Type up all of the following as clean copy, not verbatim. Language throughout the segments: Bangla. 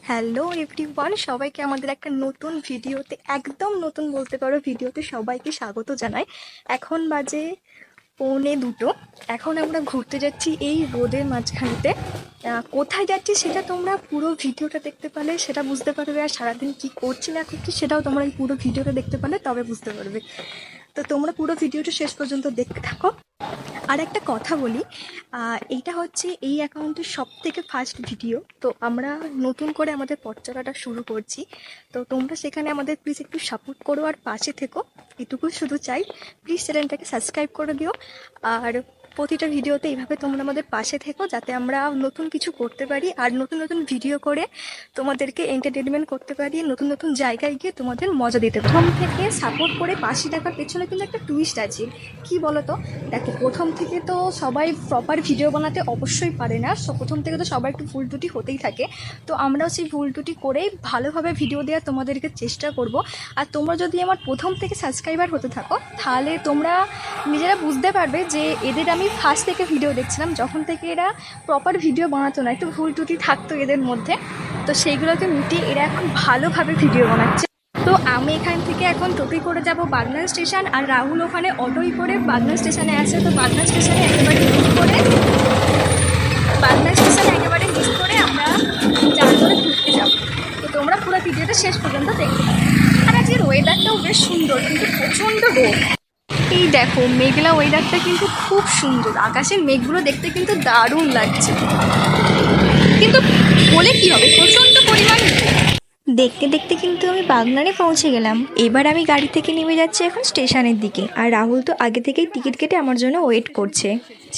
হ্যালো এভরিওয়ান, সবাইকে আমাদের একটা নতুন ভিডিওতে, একদম নতুন বলতে পারো, ভিডিওতে সবাইকে স্বাগত জানাই। এখন বাজে 1:45। এখন আমরা ঘুরতে যাচ্ছি এই রোদের মাঝখানেতে। কোথায় যাচ্ছি সেটা তোমরা পুরো ভিডিওটা দেখতে পারলে সেটা বুঝতে পারবে, আর সারাদিন কী করছি না করছি সেটাও তোমরা এই পুরো ভিডিওটা দেখতে পারলে তবে বুঝতে পারবে। তো তোমরা পুরো ভিডিওটা শেষ পর্যন্ত দেখতে থাকো। আর একটা কথা বলি, এইটা হচ্ছে এই অ্যাকাউন্টের সবথেকে ফার্স্ট ভিডিও। তো আমরা নতুন করে আমাদের পথ চলাটা শুরু করছি। তো তোমরা সেখানে আমাদের প্লিজ একটু সাপোর্ট করো আর পাশে থেকো, এটুকু শুধু চাই। প্লিজ চ্যানেলটাকে সাবস্ক্রাইব করে দিও, আর প্রতিটা ভিডিওতে এইভাবে তোমরা আমাদের পাশে থেকো, যাতে আমরা নতুন কিছু করতে পারি আর নতুন নতুন ভিডিও করে তোমাদেরকে এন্টারটেনমেন্ট করতে পারি, নতুন নতুন জায়গায় গিয়ে তোমাদের মজা দিতে পারি। প্রথম থেকে সাপোর্ট করে পাশে থাকার পেছনে কিন্তু একটা টুইস্ট আছে। কি বলো তো? দেখো, প্রথম থেকে তো সবাই প্রপার ভিডিও বানাতে অবশ্যই পারে না, প্রথম থেকে তো সবাই একটু ভুল ত্রুটি হতেই থাকে। তো আমরাও সেই ভুল ত্রুটি করেই ভালোভাবে ভিডিও দেওয়ার তোমাদেরকে চেষ্টা করব। আর তোমরা যদি আমার প্রথম থেকে সাবস্ক্রাইবার হতে থাকো, তাহলে তোমরা নিজেরা বুঝতে পারবে যে এদের আমি ফার্স্ট থেকে ভিডিও দেখছিলাম, যখন থেকে এরা প্রপার ভিডিও বানাতো না, একটু ভুল ত্রুটি থাকতো এদের মধ্যে। তো সেইগুলোকে মিটিয়ে এরা এখন ভালোভাবে ভিডিও বানাচ্ছে। তো আমি এখান থেকে এখন টোটোই করে যাব বাগনান স্টেশন, আর রাহুল ওখানে অটোই করে বাগনান স্টেশনে আছে। তো বাগনান স্টেশনে একেবারে মিস করে আমরা চার করে ঘুরতে যাব। তো তোমরা পুরো ভিডিওটা শেষ পর্যন্ত দেখতে পাবে। আর আজকের ওয়েদারটাও বেশ সুন্দর, কিন্তু প্রচণ্ড রোদ। এই দেখো, মেঘলা ওয়েদারটা কিন্তু খুব সুন্দর, আকাশের মেঘগুলো দেখতে কিন্তু দারুণ লাগছে। কিন্তু বলে কি হবে, প্রচণ্ড পরিমাণ। দেখতে দেখতে কিন্তু আমি বাগনানে পৌঁছে গেলাম। এবার আমি গাড়ি থেকে নেমে যাচ্ছি এখন স্টেশনের দিকে, আর রাহুল তো আগে থেকেই টিকিট কেটে আমার জন্য ওয়েট করছে।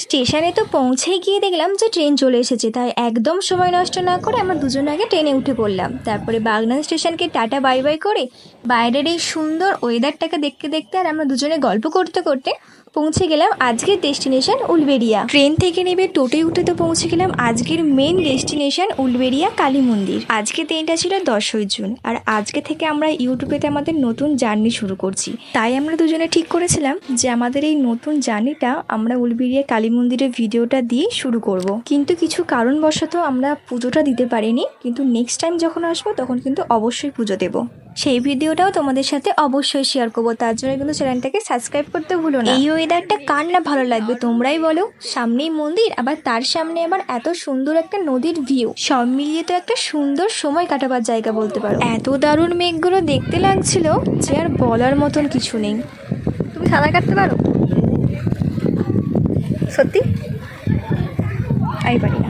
স্টেশনে তো পৌঁছেই গিয়ে দেখলাম যে ট্রেন চলে এসেছে, তাই একদম সময় নষ্ট না করে আমরা দুজনে আগে ট্রেনে উঠে পড়লাম। তারপরে বাগনান স্টেশনকে টাটা বাই বাই করে বাইরের এই সুন্দর ওয়েদারটাকে দেখতে দেখতে আর আমরা দুজনে গল্প করতে করতে পৌঁছে গেলাম আজকের ডেস্টিনেশন উলবেড়িয়া। ট্রেন থেকে নেমে টোটোয় উঠে তো পৌঁছে গেলাম আজকের মেন ডেস্টিনেশন উলবেড়িয়া কালী মন্দির। আজকে দিনটা ছিল 10ই জুন, আর আজকে থেকে আমরা ইউটিউবেতে আমাদের নতুন জার্নি শুরু করছি। তাই আমরা দুজনে ঠিক করেছিলাম যে আমাদের এই নতুন জার্নিটা আমরা উলবেড়িয়া কালী মন্দিরের ভিডিওটা দিয়ে শুরু করব। কিন্তু কিছু কারণবশত আমরা পুজোটা দিতে পারিনি, কিন্তু নেক্সট টাইম যখন আসবো তখন কিন্তু অবশ্যই পুজো দেবো। সেই ভিডিওটাও তোমাদের সাথে অবশ্যই শেয়ার করবো, তার জন্য কিন্তু চ্যানেলটাকে সাবস্ক্রাইব করতে ভুলো না। এই ওয়েদারটা কার না ভালো লাগবে তোমরাই বলো। সামনেই মন্দির, আবার তার সামনে আবার এত সুন্দর একটা নদীর ভিউ, সব মিলিয়ে তো একটা সুন্দর সময় কাটাবার জায়গা বলতে পারো। এত দারুণ মেঘগুলো দেখতে লাগছিল যে আর বলার মতন কিছু নেই। তুমি সাঁতার কাটতে পারো? সত্যি? আমি পারি না।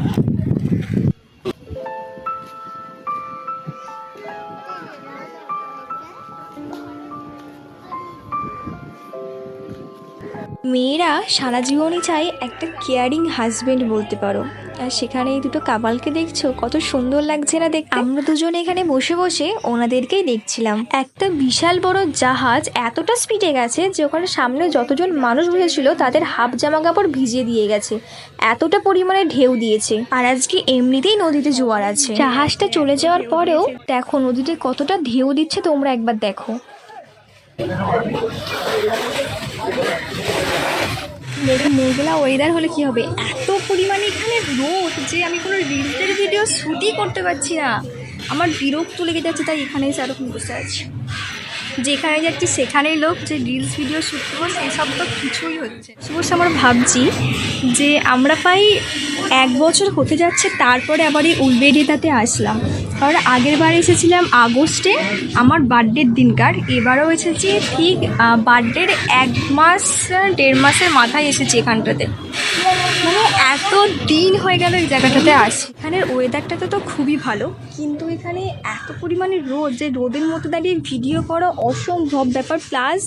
মেয়েরা সারা জীবনই চায় একটা কেয়ারিং হাজবেন্ড বলতে পারো। আর সেখানে এই দুটো কাপালকে দেখছো, কত সুন্দর লাগছে না দেখতে। আমরা দুজনে এখানে বসে বসে ওনাদেরকেই দেখছিলাম। একটা বিশাল বড় জাহাজ এতটা স্পিডে গেছে যে ওখানে সামনে যতজন মানুষ বসেছিল তাদের হাফ জামা কাপড় ভিজিয়ে দিয়ে গেছে, এতটা পরিমাণে ঢেউ দিয়েছে। আর আজকে এমনিতেই নদীতে জোয়ার আছে। জাহাজটা চলে যাওয়ার পরেও দেখো নদীতে কতটা ঢেউ দিচ্ছে, তোমরা একবার দেখো। মেঘলা ওয়েদার হলে কি হবে, এত পরিমাণে এখানে রোদ যে আমি কোনো রিলসের ভিডিও শ্যুটই করতে পারছি না। আমার বিরক্ত লেগে যাচ্ছে, তাই এখানে এসে আরও বসে আছি। যেখানে যাচ্ছি সেখানেই লোক, যে রিলস ভিডিও শ্যুট করবো সেসব তো কিছুই হচ্ছে। শুভ আমরা ভাবছি যে আমরা প্রায় 1 বছর হতে যাচ্ছে তারপরে আবার এই উলবেড়িয়াতে আসলাম। কারণ আগের বার এসেছিলাম আগস্টে আমার বার্থডের দিনকার, এবারও এসেছি ঠিক বার্থডের 1 মাস 1.5 মাসের মাথায় এসেছি এখানটাতে। মানে এত দিন হয়ে গেল এই জায়গাটাতে আসি। এখানের ওয়েদারটাতে তো খুবই ভালো, কিন্তু এখানে এত পরিমাণে রোদ যে রোদের মধ্যে দাঁড়িয়ে ভিডিও করা অসম্ভব ব্যাপার। প্লাস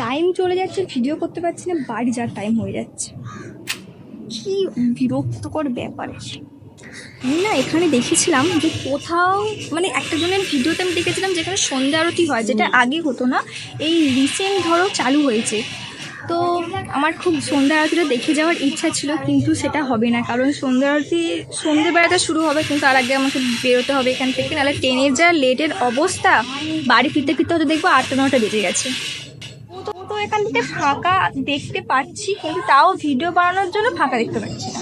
টাইম চলে যাচ্ছে, ভিডিও করতে পারছি না, বাড়ি যাওয়ার টাইম হয়ে যাচ্ছে। কি বিরক্তকর ব্যাপার। আমি না এখানে দেখেছিলাম যে কোথাও, মানে একটা জনের ভিডিওতে আমি দেখেছিলাম যেখানে সন্ধ্যা আরতি হয়, যেটা আগে হতো না, এই রিসেন্ট ধরো চালু হয়েছে। তো আমার খুব সন্ধ্যা আরতিটা দেখে যাওয়ার ইচ্ছা ছিল, কিন্তু সেটা হবে না, কারণ সন্ধ্যা আরতি সন্ধ্যেবেলাটা শুরু হবে, কিন্তু তার আগে আমাকে বেরোতে হবে এখান থেকে। নাহলে ট্রেনের যা লেটের অবস্থা, বাড়ি ফিরতে ফিরতে হয়তো দেখবো 8টা-9টা বেজে গেছে। তো এখান থেকে ফাঁকা দেখতে পাচ্ছি, কিন্তু তাও ভিডিও বানানোর জন্য ফাঁকা দেখতে পাচ্ছি না।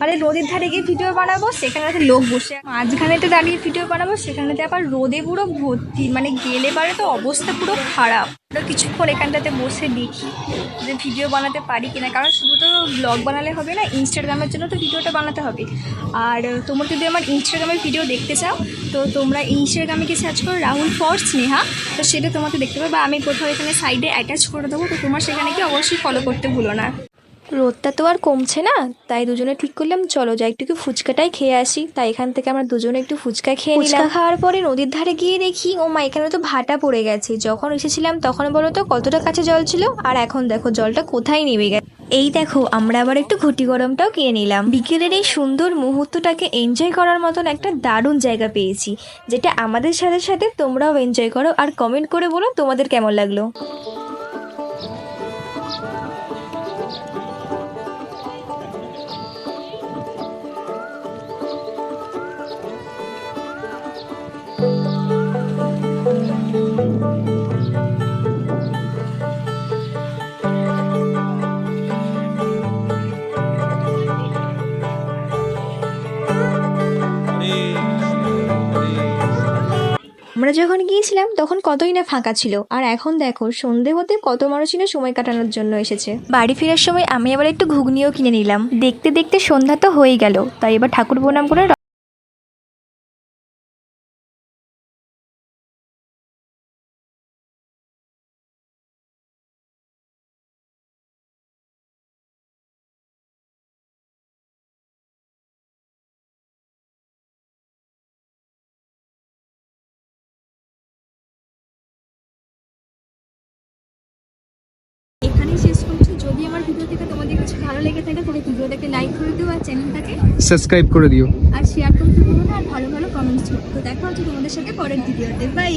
আরে নদীর ধারে গিয়ে ভিডিও বানাবো, সেখানেতে লোক বসে, মাঝখানেতে দাঁড়িয়ে ভিডিও বানাবো, সেখানেতে আবার রোদে পুরো ভর্তি, মানে গেলে পারে তো অবস্থা পুরো খারাপ। কিছুক্ষণ এখানটাতে বসে দেখি যে ভিডিও বানাতে পারি কিনা, কারণ শুধু তো ব্লগ বানালে হবে না, ইনস্টাগ্রামের জন্য তো ভিডিওটা বানাতে হবে। আর তোমরা যদি আমার ইনস্টাগ্রামের ভিডিও দেখতে চাও তো তোমরা ইনস্টাগ্রামে গিয়ে সার্চ করো রাহুল ফর স্নেহা, তো সেটা তোমাকে দেখতে পাবে, বা আমি কোথাও এখানে সাইডে অ্যাটাচ করে দেবো, তো তোমার সেখানে গিয়ে অবশ্যই ফলো করতে ভুলো না। রোদটা তো আর কমছে না, তাই দুজনে ঠিক করলাম চলো যাই একটু ফুচকাটাই খেয়ে আসি। তাই এখান থেকে আমরা দুজনে একটু ফুচকা খেয়ে নিলাম। ফুচকা খাওয়ার পরে নদীর ধারে গিয়ে দেখি ও মা এখানে তো ভাটা পড়ে গেছে। যখন এসেছিলাম তখন বলো তো কতটা কাছে জল ছিল, আর এখন দেখো জলটা কোথায় নেমে গেছে। এই দেখো আমরা আবার একটু ঘুটি গরমটাও কিনে নিলাম। বিকেলের এই সুন্দর মুহূর্তটাকে এনজয় করার মতন একটা দারুণ জায়গা পেয়েছি, যেটা আমাদের সাথে সাথে তোমরাও এনজয় করো আর কমেন্ট করে বলো তোমাদের কেমন লাগলো। আমরা যখন গিয়েছিলাম তখন কতই না ফাঁকা ছিল, আর এখন দেখো সন্ধে হতে কত মানুষই না সময় কাটানোর জন্য এসেছে। বাড়ি ফেরার সময় আমি আবার একটু ঘুগনিও কিনে নিলাম। দেখতে দেখতে সন্ধ্যা তো হয়ে গেল, তাই এবার ঠাকুর প্রণাম করে এখানেই শেষ করছি। যদি আমার ভিডিও থেকে তোমাদের কিছু ভালো লেগে থাকে তাহলে ভিডিওটাকে লাইক করে দিও, আর চ্যানেলটাকে সাবস্ক্রাইব করে দিও, আর শেয়ার করতে ভুলো না, আর ভালো ভালো কমেন্টস করো। তো দেখা হচ্ছে তোমাদের সাথে পরের ভিডিওতে। বাই।